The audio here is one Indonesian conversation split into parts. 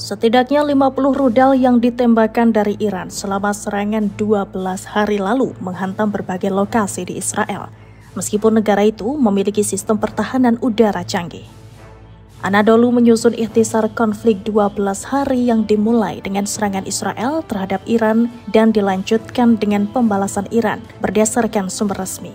Setidaknya 50 rudal yang ditembakkan dari Iran selama serangan 12 hari lalu menghantam berbagai lokasi di Israel, meskipun negara itu memiliki sistem pertahanan udara canggih. Anadolu menyusun ikhtisar konflik 12 hari yang dimulai dengan serangan Israel terhadap Iran dan dilanjutkan dengan pembalasan Iran berdasarkan sumber resmi.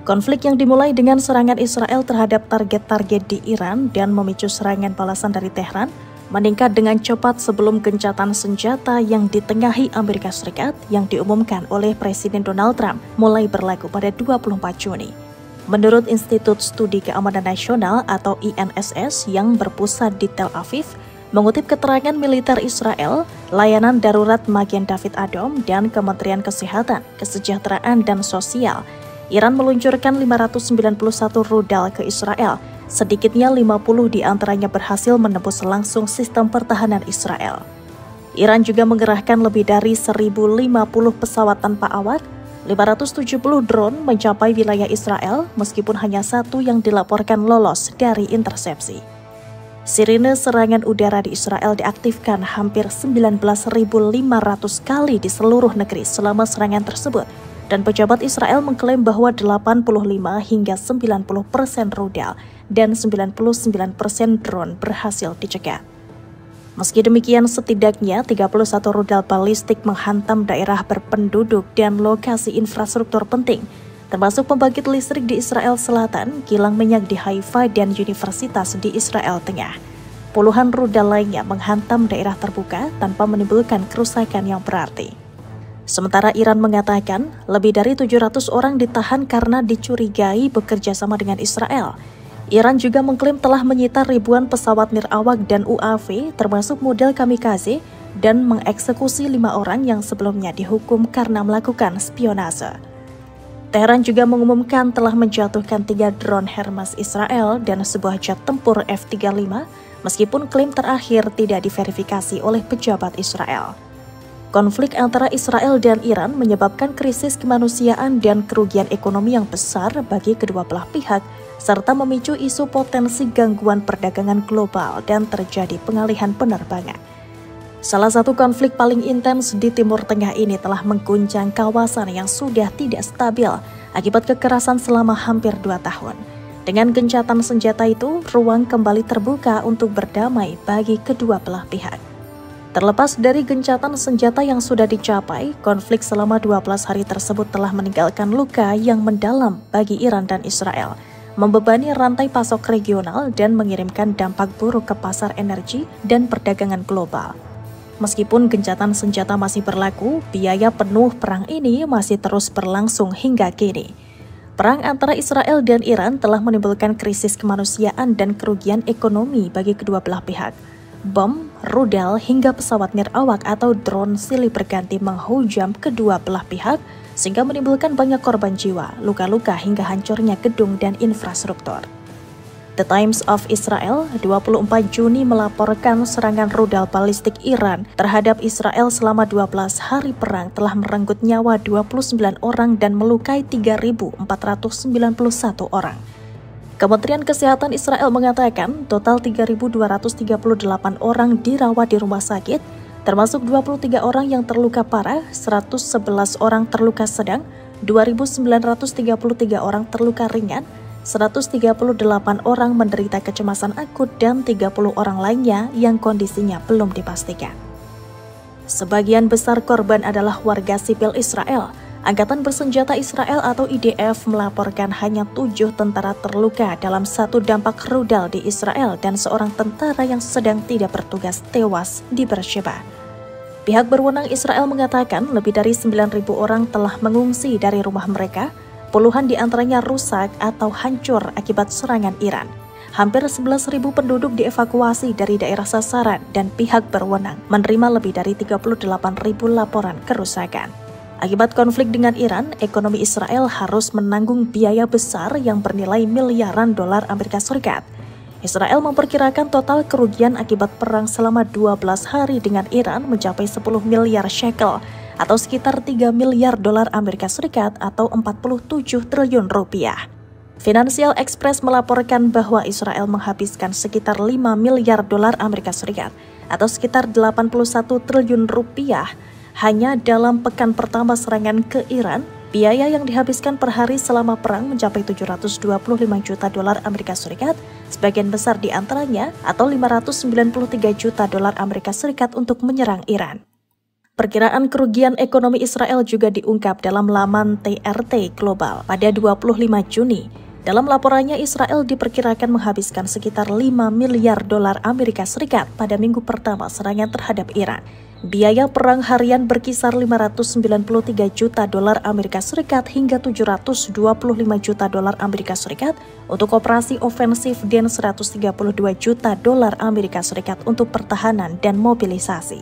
Konflik yang dimulai dengan serangan Israel terhadap target-target di Iran dan memicu serangan balasan dari Tehran meningkat dengan cepat sebelum gencatan senjata yang ditengahi Amerika Serikat yang diumumkan oleh Presiden Donald Trump mulai berlaku pada 24 Juni. Menurut Institut Studi Keamanan Nasional atau INSS yang berpusat di Tel Aviv, mengutip keterangan militer Israel, Layanan Darurat Magen David Adom, dan Kementerian Kesehatan, Kesejahteraan, dan Sosial, Iran meluncurkan 591 rudal ke Israel. Sedikitnya 50 di antaranya berhasil menembus langsung sistem pertahanan Israel. Iran juga mengerahkan lebih dari 1.050 pesawat tanpa awak, 570 drone mencapai wilayah Israel meskipun hanya satu yang dilaporkan lolos dari intersepsi. Sirine serangan udara di Israel diaktifkan hampir 19.500 kali di seluruh negeri selama serangan tersebut. Dan pejabat Israel mengklaim bahwa 85 hingga 90% rudal dan 99% drone berhasil dicegat. Meski demikian, setidaknya 31 rudal balistik menghantam daerah berpenduduk dan lokasi infrastruktur penting, termasuk pembangkit listrik di Israel Selatan, kilang minyak di Haifa, dan universitas di Israel Tengah. Puluhan rudal lainnya menghantam daerah terbuka tanpa menimbulkan kerusakan yang berarti. Sementara Iran mengatakan lebih dari 700 orang ditahan karena dicurigai bekerja sama dengan Israel. Iran juga mengklaim telah menyita ribuan pesawat nirawak dan UAV termasuk model kamikaze dan mengeksekusi 5 orang yang sebelumnya dihukum karena melakukan spionase. Tehran juga mengumumkan telah menjatuhkan 3 drone Hermes Israel dan sebuah jet tempur F-35 meskipun klaim terakhir tidak diverifikasi oleh pejabat Israel. Konflik antara Israel dan Iran menyebabkan krisis kemanusiaan dan kerugian ekonomi yang besar bagi kedua belah pihak, serta memicu isu potensi gangguan perdagangan global dan terjadi pengalihan penerbangan. Salah satu konflik paling intens di Timur Tengah ini telah mengguncang kawasan yang sudah tidak stabil akibat kekerasan selama hampir 2 tahun. Dengan gencatan senjata itu, ruang kembali terbuka untuk berdamai bagi kedua belah pihak. Terlepas dari gencatan senjata yang sudah dicapai, konflik selama 12 hari tersebut telah meninggalkan luka yang mendalam bagi Iran dan Israel, membebani rantai pasok regional dan mengirimkan dampak buruk ke pasar energi dan perdagangan global. Meskipun gencatan senjata masih berlaku, biaya penuh perang ini masih terus berlangsung hingga kini. Perang antara Israel dan Iran telah menimbulkan krisis kemanusiaan dan kerugian ekonomi bagi kedua belah pihak. Bom, rudal, hingga pesawat nirawak atau drone silih berganti menghujam kedua belah pihak sehingga menimbulkan banyak korban jiwa, luka-luka hingga hancurnya gedung dan infrastruktur. The Times of Israel 24 Juni melaporkan serangan rudal balistik Iran terhadap Israel selama 12 hari perang telah merenggut nyawa 29 orang dan melukai 3.491 orang. Kementerian Kesehatan Israel mengatakan total 3.238 orang dirawat di rumah sakit, termasuk 23 orang yang terluka parah, 111 orang terluka sedang, 2.933 orang terluka ringan, 138 orang menderita kecemasan akut, dan 30 orang lainnya yang kondisinya belum dipastikan. Sebagian besar korban adalah warga sipil Israel. Angkatan Bersenjata Israel atau IDF melaporkan hanya 7 tentara terluka dalam satu dampak rudal di Israel dan seorang tentara yang sedang tidak bertugas tewas di Beersheba. Pihak berwenang Israel mengatakan lebih dari 9.000 orang telah mengungsi dari rumah mereka, puluhan di antaranya rusak atau hancur akibat serangan Iran. Hampir 11.000 penduduk dievakuasi dari daerah sasaran dan pihak berwenang menerima lebih dari 38.000 laporan kerusakan. Akibat konflik dengan Iran, ekonomi Israel harus menanggung biaya besar yang bernilai miliaran dolar Amerika Serikat. Israel memperkirakan total kerugian akibat perang selama 12 hari dengan Iran mencapai 10 miliar shekel atau sekitar 3 miliar dolar Amerika Serikat atau 47 triliun rupiah. Financial Express melaporkan bahwa Israel menghabiskan sekitar 5 miliar dolar Amerika Serikat atau sekitar 81 triliun rupiah hanya dalam pekan pertama serangan ke Iran. Biaya yang dihabiskan per hari selama perang mencapai 725 juta dolar Amerika Serikat, sebagian besar di antaranya atau 593 juta dolar Amerika Serikat untuk menyerang Iran. Perkiraan kerugian ekonomi Israel juga diungkap dalam laman TRT Global pada 25 Juni. Dalam laporannya, Israel diperkirakan menghabiskan sekitar 5 miliar dolar Amerika Serikat pada minggu pertama serangan terhadap Iran. Biaya perang harian berkisar 593 juta dolar Amerika Serikat hingga 725 juta dolar Amerika Serikat untuk operasi ofensif dan 132 juta dolar Amerika Serikat untuk pertahanan dan mobilisasi.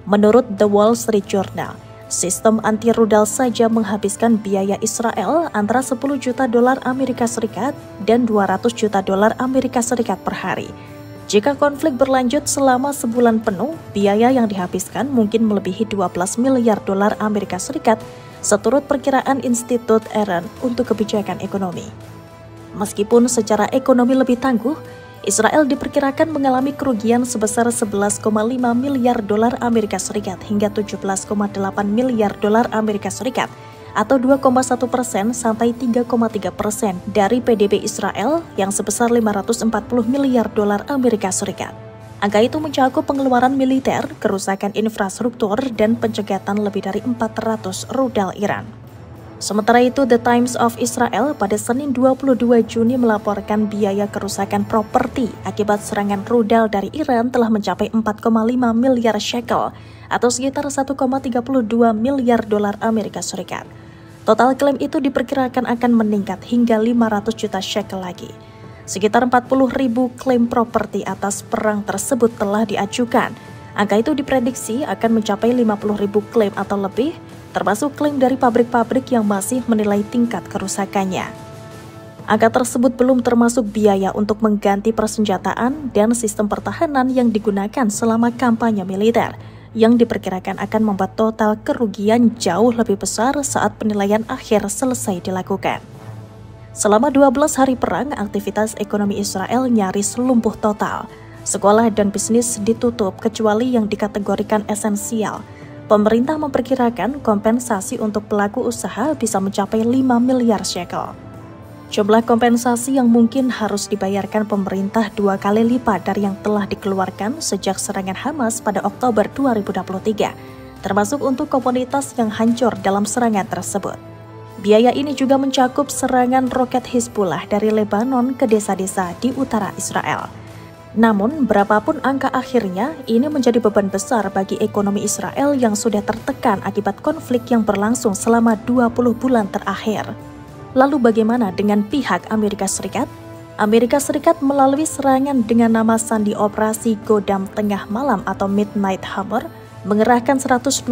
Menurut The Wall Street Journal, sistem anti-rudal saja menghabiskan biaya Israel antara 10 juta dolar Amerika Serikat dan 200 juta dolar Amerika Serikat per hari. Jika konflik berlanjut selama sebulan penuh, biaya yang dihabiskan mungkin melebihi 12 miliar dolar Amerika Serikat, seturut perkiraan Institut Aaron untuk kebijakan ekonomi. Meskipun secara ekonomi lebih tangguh, Israel diperkirakan mengalami kerugian sebesar 11,5 miliar dolar Amerika Serikat hingga 17,8 miliar dolar Amerika Serikat atau 2,1% sampai 3,3% dari PDB Israel yang sebesar 540 miliar dolar Amerika Serikat. Angka itu mencakup pengeluaran militer, kerusakan infrastruktur, dan pencegatan lebih dari 400 rudal Iran. Sementara itu, The Times of Israel pada Senin 22 Juni melaporkan biaya kerusakan properti akibat serangan rudal dari Iran telah mencapai 4,5 miliar shekel atau sekitar 1,32 miliar dolar Amerika Serikat. Total klaim itu diperkirakan akan meningkat hingga 500 juta shekel lagi. Sekitar 40.000 klaim properti atas perang tersebut telah diajukan. Angka itu diprediksi akan mencapai 50.000 klaim atau lebih, termasuk klaim dari pabrik-pabrik yang masih menilai tingkat kerusakannya. Angka tersebut belum termasuk biaya untuk mengganti persenjataan dan sistem pertahanan yang digunakan selama kampanye militer, yang diperkirakan akan membuat total kerugian jauh lebih besar saat penilaian akhir selesai dilakukan. Selama 12 hari perang, aktivitas ekonomi Israel nyaris lumpuh total. Sekolah dan bisnis ditutup kecuali yang dikategorikan esensial. Pemerintah memperkirakan kompensasi untuk pelaku usaha bisa mencapai 5 miliar shekel. Jumlah kompensasi yang mungkin harus dibayarkan pemerintah 2 kali lipat dari yang telah dikeluarkan sejak serangan Hamas pada Oktober 2023, termasuk untuk komunitas yang hancur dalam serangan tersebut. Biaya ini juga mencakup serangan roket Hizbullah dari Lebanon ke desa-desa di utara Israel. Namun, berapapun angka akhirnya, ini menjadi beban besar bagi ekonomi Israel yang sudah tertekan akibat konflik yang berlangsung selama 20 bulan terakhir. Lalu bagaimana dengan pihak Amerika Serikat? Amerika Serikat melalui serangan dengan nama sandi Operasi Godam Tengah Malam atau Midnight Hammer, mengerahkan 125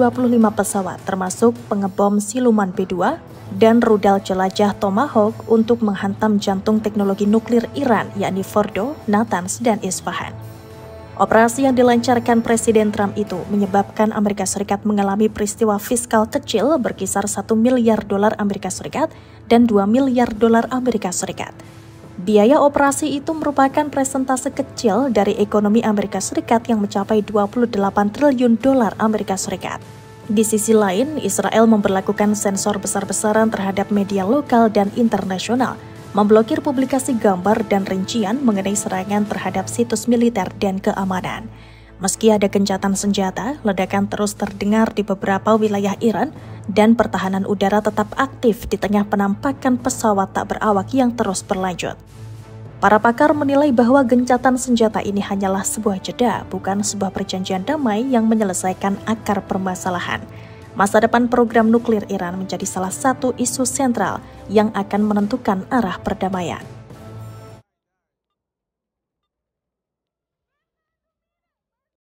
pesawat termasuk pengebom siluman B-2 dan rudal jelajah Tomahawk untuk menghantam jantung teknologi nuklir Iran, yakni Fordo, Natanz, dan Isfahan. Operasi yang dilancarkan Presiden Trump itu menyebabkan Amerika Serikat mengalami peristiwa fiskal kecil berkisar 1 miliar dolar Amerika Serikat dan 2 miliar dolar Amerika Serikat. Biaya operasi itu merupakan presentase kecil dari ekonomi Amerika Serikat yang mencapai 28 triliun dolar Amerika Serikat. Di sisi lain, Israel memberlakukan sensor besar-besaran terhadap media lokal dan internasional, memblokir publikasi gambar dan rincian mengenai serangan terhadap situs militer dan keamanan. Meski ada gencatan senjata, ledakan terus terdengar di beberapa wilayah Iran, dan pertahanan udara tetap aktif di tengah penampakan pesawat tak berawak yang terus berlanjut. Para pakar menilai bahwa gencatan senjata ini hanyalah sebuah jeda, bukan sebuah perjanjian damai yang menyelesaikan akar permasalahan. Masa depan program nuklir Iran menjadi salah satu isu sentral yang akan menentukan arah perdamaian.